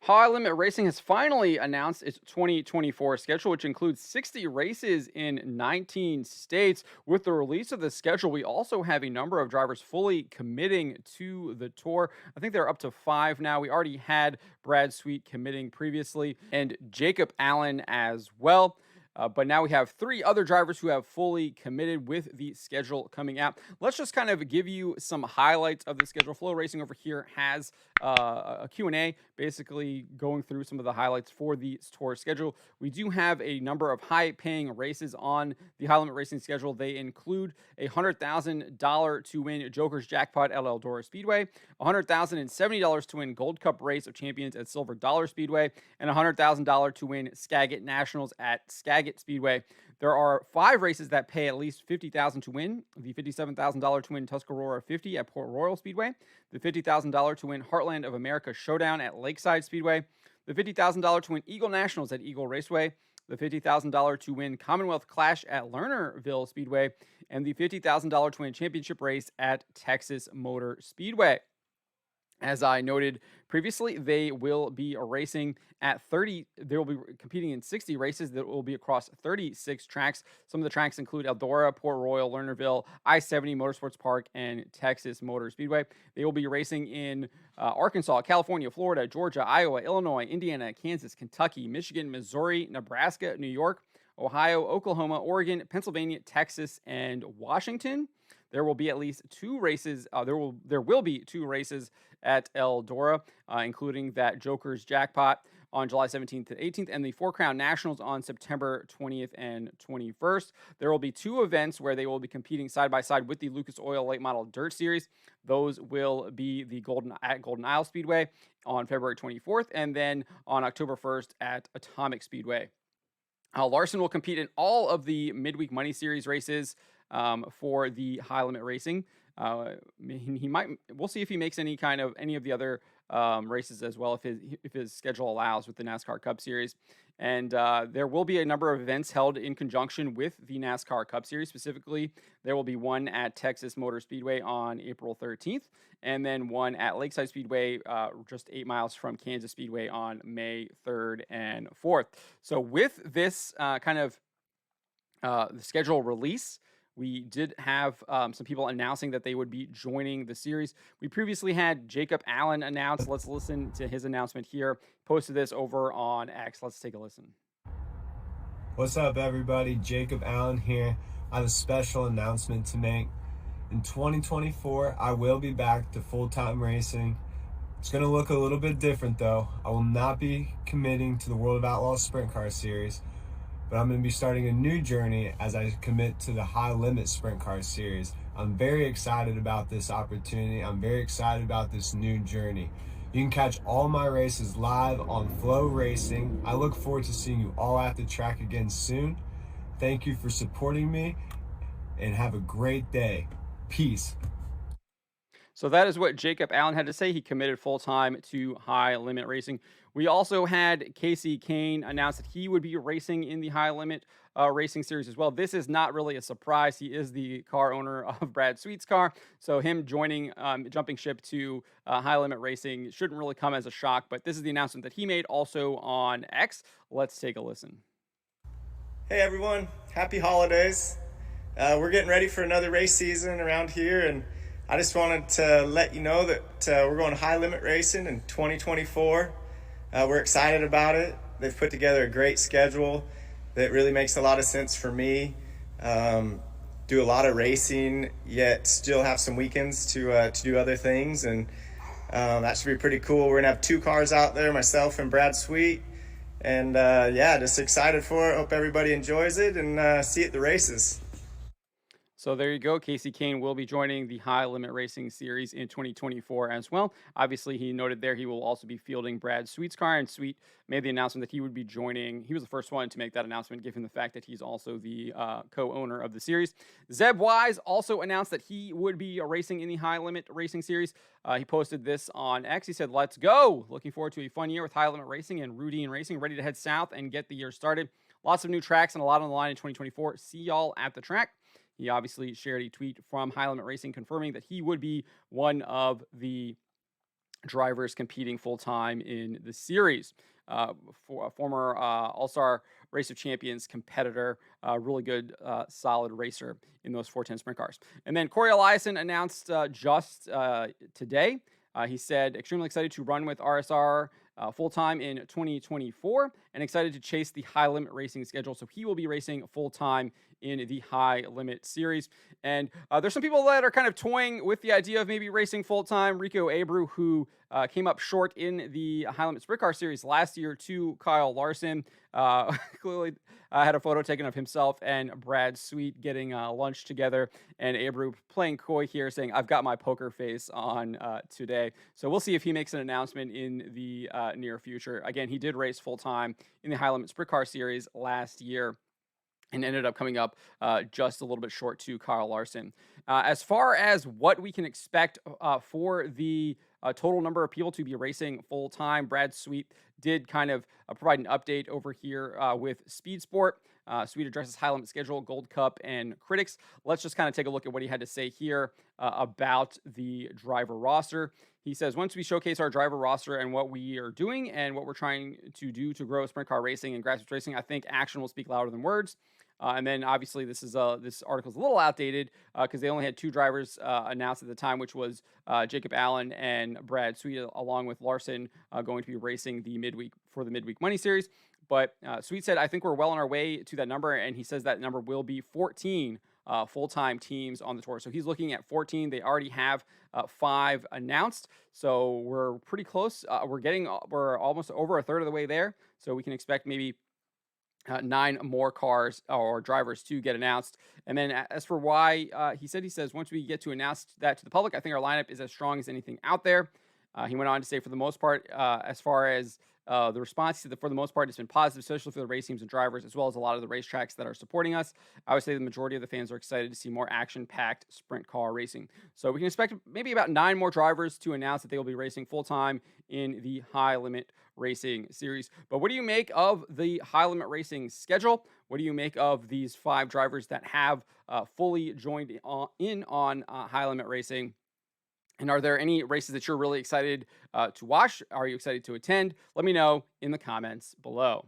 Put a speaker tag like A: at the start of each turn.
A: High Limit Racing has finally announced its 2024 schedule, which includes 60 races in 19 states. With the release of the schedule, we also have a number of drivers fully committing to the tour. I think they're up to 5 now. We already had Brad Sweet committing previously and Jacob Allen as well. But now we have 3 other drivers who have fully committed with the schedule coming out. Let's just kind of give you some highlights of the schedule. Flow Racing over here has a Q&A, basically going through some of the highlights for the tour schedule. We do have a number of high-paying races on the High Limit Racing schedule. They include a $100,000 to win Joker's Jackpot at Eldora Speedway, $100,070 to win Gold Cup Race of Champions at Silver Dollar Speedway, and $100,000 to win Skagit Nationals at Skagit Speedway. There are 5 races that pay at least $50,000 to win. The $57,000 to win Tuscarora 50 at Port Royal Speedway, the $50,000 to win Heartland of America Showdown at Lakeside Speedway, the $50,000 to win Eagle Nationals at Eagle Raceway, the $50,000 to win Commonwealth Clash at Lernerville Speedway, and the $50,000 to win Championship Race at Texas Motor Speedway. As I noted previously, they will be racing at 30. They will be competing in 60 races that will be across 36 tracks. Some of the tracks include Eldora, Port Royal, Lernerville, I-70 Motorsports Park, and Texas Motor Speedway. They will be racing in Arkansas, California, Florida, Georgia, Iowa, Illinois, Indiana, Kansas, Kentucky, Michigan, Missouri, Nebraska, New York, Ohio, Oklahoma, Oregon, Pennsylvania, Texas, and Washington. There will be at least 2 races. There will be 2 races at Eldora, including that Joker's Jackpot on July 17th to 18th, and the Four Crown Nationals on September 20th and 21st. There will be 2 events where they will be competing side by side with the Lucas Oil Late Model Dirt Series. Those will be the Golden Isle Speedway on February 24th, and then on October 1st at Atomic Speedway. Larson will compete in all of the Midweek Money Series races for the High Limit Racing. He might. We'll see if he makes any of the other races as well, if his schedule allows, with the NASCAR Cup Series. And there will be a number of events held in conjunction with the NASCAR Cup Series. Specifically, there will be one at Texas Motor Speedway on April 13th, and then one at Lakeside Speedway, just 8 miles from Kansas Speedway, on May 3rd and 4th. So with this the schedule release, we did have some people announcing that they would be joining the series. We previously had Jacob Allen announce. Let's listen to his announcement here. Posted this over on X. Let's take a listen.
B: What's up, everybody? Jacob Allen here. I have a special announcement to make. In 2024, I will be back to full-time racing. It's going to look a little bit different, though. I will not be committing to the World of Outlaws Sprint Car Series, but I'm going to be starting a new journey as I commit to the High Limit Sprint Car Series. I'm very excited about this opportunity. I'm very excited about this new journey. You can catch all my races live on Flow Racing. I look forward to seeing you all at the track again soon. Thank you for supporting me, and have a great day. Peace.
A: So that is what Jacob Allen had to say. He committed full-time to High Limit Racing. We also had Kasey Kahne announce that he would be racing in the High Limit Racing Series as well. This is not really a surprise. He is the car owner of Brad Sweet's car, so him jumping ship to High Limit Racing shouldn't really come as a shock, but this is the announcement that he made also on X. Let's take a listen.
C: Hey everyone, happy holidays. We're getting ready for another race season around here, and I just wanted to let you know that we're going High Limit Racing in 2024. We're excited about it. They've put together a great schedule that really makes a lot of sense for me. Do a lot of racing, yet still have some weekends to do other things, and that should be pretty cool. We're gonna have 2 cars out there, myself and Brad Sweet, and just excited for it. Hope everybody enjoys it, and see you at the races.
A: So there you go. Kasey Kahne will be joining the High Limit Racing Series in 2024 as well. Obviously, he noted there he will also be fielding Brad Sweet's car, and Sweet made the announcement that he would be joining. He was the first one to make that announcement, given the fact that he's also the co-owner of the series. Zeb Wise also announced that he would be racing in the High Limit Racing Series. He posted this on X. He said, "Let's go. Looking forward to a fun year with High Limit Racing and Routine Racing. Ready to head south and get the year started. Lots of new tracks and a lot on the line in 2024. See y'all at the track." He obviously shared a tweet from High Limit Racing confirming that he would be one of the drivers competing full time in the series. For a former All-Star Race of Champions competitor, really good, solid racer in those 410 sprint cars. And then Cory Eliason announced just today. He said, extremely excited to run with RSR full time in 2024 and excited to chase the high limit racing schedule. So he will be racing full time in the high limit series. And there's some people that are kind of toying with the idea of maybe racing full time. Rico Abreu, who came up short in the high limit sprint car series last year to Kyle Larson, clearly had a photo taken of himself and Brad Sweet getting lunch together, and Abreu playing coy here, saying, "I've got my poker face on today." So we'll see if he makes an announcement in the near future. Again, he did race full time in the high limit sprint car series last year and ended up coming up just a little bit short to Kyle Larson. As far as what we can expect for the total number of people to be racing full time, Brad Sweet did kind of provide an update over here with Speed Sport. Sweet addresses high limit schedule, Gold Cup, and critics. Let's just kind of take a look at what he had to say here about the driver roster. He says, once we showcase our driver roster and what we are doing and what we're trying to do to grow sprint car racing and grassroots racing, I think action will speak louder than words. And then obviously this article is a little outdated because they only had two drivers announced at the time, which was Jacob Allen and Brad Sweet, along with Larson going to be racing the midweek money series. But Sweet said, I think we're well on our way to that number, and he says that number will be 14 full-time teams on the tour. So he's looking at 14. They already have 5 announced, so we're pretty close. We're almost over a third of the way there, so we can expect maybe 9 more cars or drivers to get announced. And then as for why, he says, once we get to announce that to the public, I think our lineup is as strong as anything out there. He went on to say, for the most part, as far as the response to for the most part, it's been positive, especially for the race teams and drivers, as well as a lot of the racetracks that are supporting us. I would say the majority of the fans are excited to see more action-packed sprint car racing. So we can expect maybe about 9 more drivers to announce that they will be racing full-time in the high limit racing series. But what do you make of the high limit racing schedule? What do you make of these 5 drivers that have fully joined in on high limit racing? And are there any races that you're really excited to watch? Are you excited to attend? Let me know in the comments below.